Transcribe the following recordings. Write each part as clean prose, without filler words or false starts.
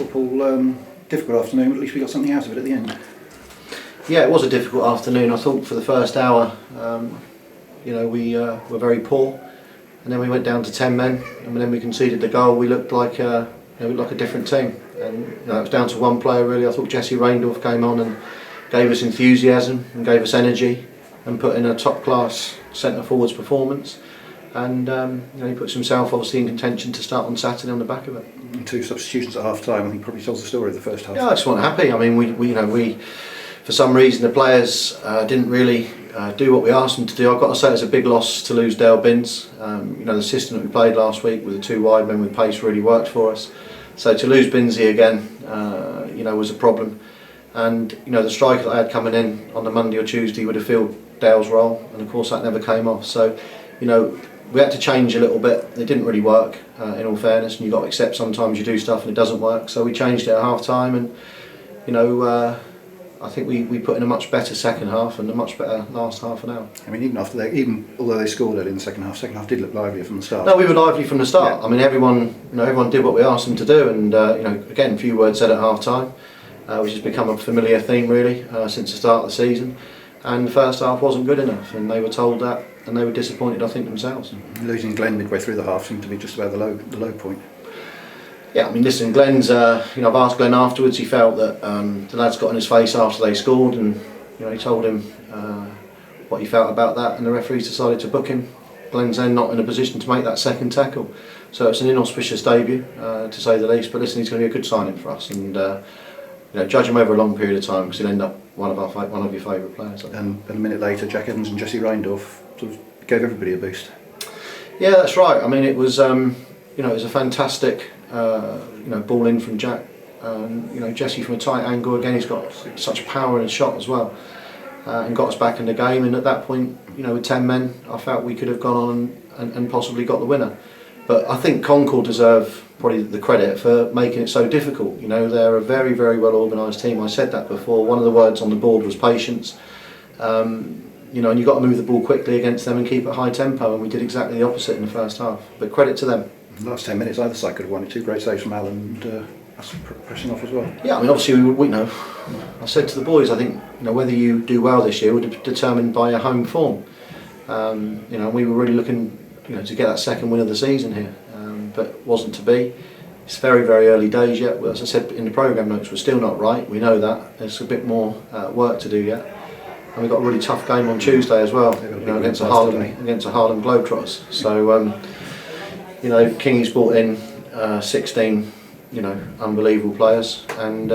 Paul, difficult afternoon, but at least we got something out of it at the end. Yeah, it was a difficult afternoon. I thought for the first hour, we were very poor, and then we went down to 10 men, and then we conceded the goal. We looked like a different team, and it was down to one player really. I thought Jesse Raindorf came on and gave us enthusiasm and gave us energy, and put in a top-class centre forwards performance. And he puts himself obviously in contention to start on Saturday on the back of it. And 2 substitutions at half time. I think probably tells the story of the first half. Yeah, I just wasn't happy. I mean, we for some reason the players didn't really do what we asked them to do. I've got to say it's a big loss to lose Dale Binns. The system that we played last week with the 2 wide men with pace really worked for us. So to lose Binnsy again, was a problem. And the striker that I had coming in on the Monday or Tuesday would have filled Dale's role, and of course that never came off. So we had to change a little bit. It didn't really work, in all fairness, and you've got to accept sometimes you do stuff and it doesn't work. So we changed it at half time, and I think we put in a much better second half and a much better last half an hour. I mean, although they scored early in the second half did look livelier from the start. No, we were lively from the start. Yeah. I mean, everyone did what we asked them to do, and again, a few words said at half time, which has become a familiar theme really since the start of the season. And the first half wasn't good enough, and they were told that, and they were disappointed, I think, themselves. Losing Glenn midway through the half seemed to be just about the low point. Yeah, I mean, listen, Glenn's. I've asked Glenn afterwards. He felt that the lads got on his face after they scored, and he told him what he felt about that, and the referees decided to book him. Glenn's then not in a position to make that second tackle, so it's an inauspicious debut, to say the least. But listen, he's going to be a good signing for us, and judge him over a long period of time, because he'll end up one of your favourite players. And a minute later, Jack Evans and Jesse Raindorf sort of gave everybody a boost. Yeah, that's right. I mean, it was it was a fantastic ball in from Jack. Jesse from a tight angle again. He's got such power in his shot as well, and got us back in the game. And at that point, with 10 men, I felt we could have gone on and possibly got the winner. But I think Concord deserve probably the credit for making it so difficult. They're a very, very well organised team. I said that before. One of the words on the board was patience. And you've got to move the ball quickly against them and keep it high tempo, and we did exactly the opposite in the first half. But credit to them. The last 10 minutes, either side could have won it. 2 great saves from Alan and us pressing off as well. Yeah, I mean, obviously, I said to the boys, I think whether you do well this year will be determined by your home form. We were really looking to get that second win of the season here, but wasn't to be. It's very, very early days yet. As I said in the programme notes, we're still not right. We know that. There's a bit more work to do yet. And we've got a really tough game on Tuesday as well, against a Harlem Globetrotters. So, Kingy's brought in 16, unbelievable players, and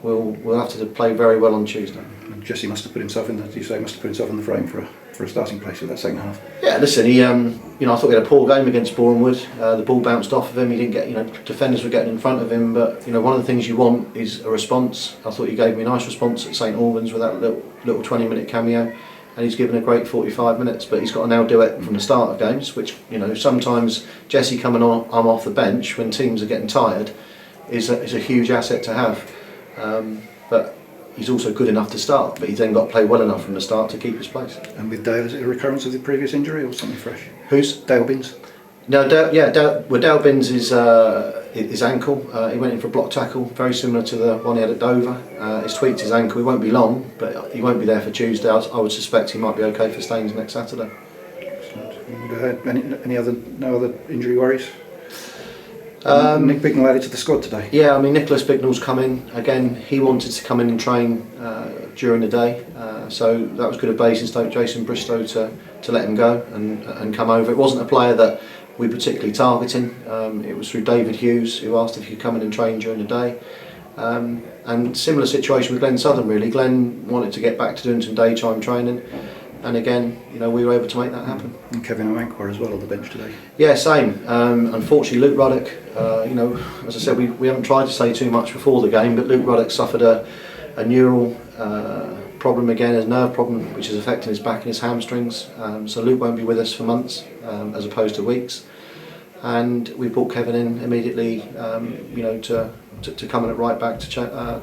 we'll have to play very well on Tuesday. And Jesse must have put himself in the frame for a starting place with that second half. Yeah, listen, he, I thought he had a poor game against Bournemouth. The ball bounced off of him. He didn't get, defenders were getting in front of him. But one of the things you want is a response. I thought he gave me a nice response at St Albans with that little 20-minute cameo, and he's given a great 45 minutes. But he's got to now do it from the start of games, which sometimes Jesse coming on off the bench when teams are getting tired is a huge asset to have. But he's also good enough to start, but he's then got to play well enough from the start to keep his place. And with Dale, is it a recurrence of the previous injury or something fresh? Who's? Dale Binns? No, Dale Binns is his ankle. He went in for a block tackle, very similar to the one he had at Dover. He's tweaked his ankle. He won't be long, but he won't be there for Tuesday. I would suspect he might be okay for Staines next Saturday. Excellent. And no other injury worries? Nick Bignell added to the squad today. Yeah, I mean, Nicholas Bignell's come in again. He wanted to come in and train during the day, so that was good of Basingstoke, Jason Bristow, to let him go and come over. It wasn't a player that we particularly targeting. It was through David Hughes, who asked if he could come in and train during the day. And similar situation with Glenn Sutton really. Glenn wanted to get back to doing some daytime training. And again, we were able to make that happen. And Kevin Owankwa as well on the bench today. Yeah, same. Unfortunately, Luke Ruddock, as I said, we haven't tried to say too much before the game, but Luke Ruddock suffered a neural problem again, a nerve problem, which is affecting his back and his hamstrings. So Luke won't be with us for months, as opposed to weeks. And we brought Kevin in immediately, to come in at right back to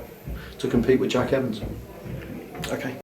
compete with Jack Evans. Okay.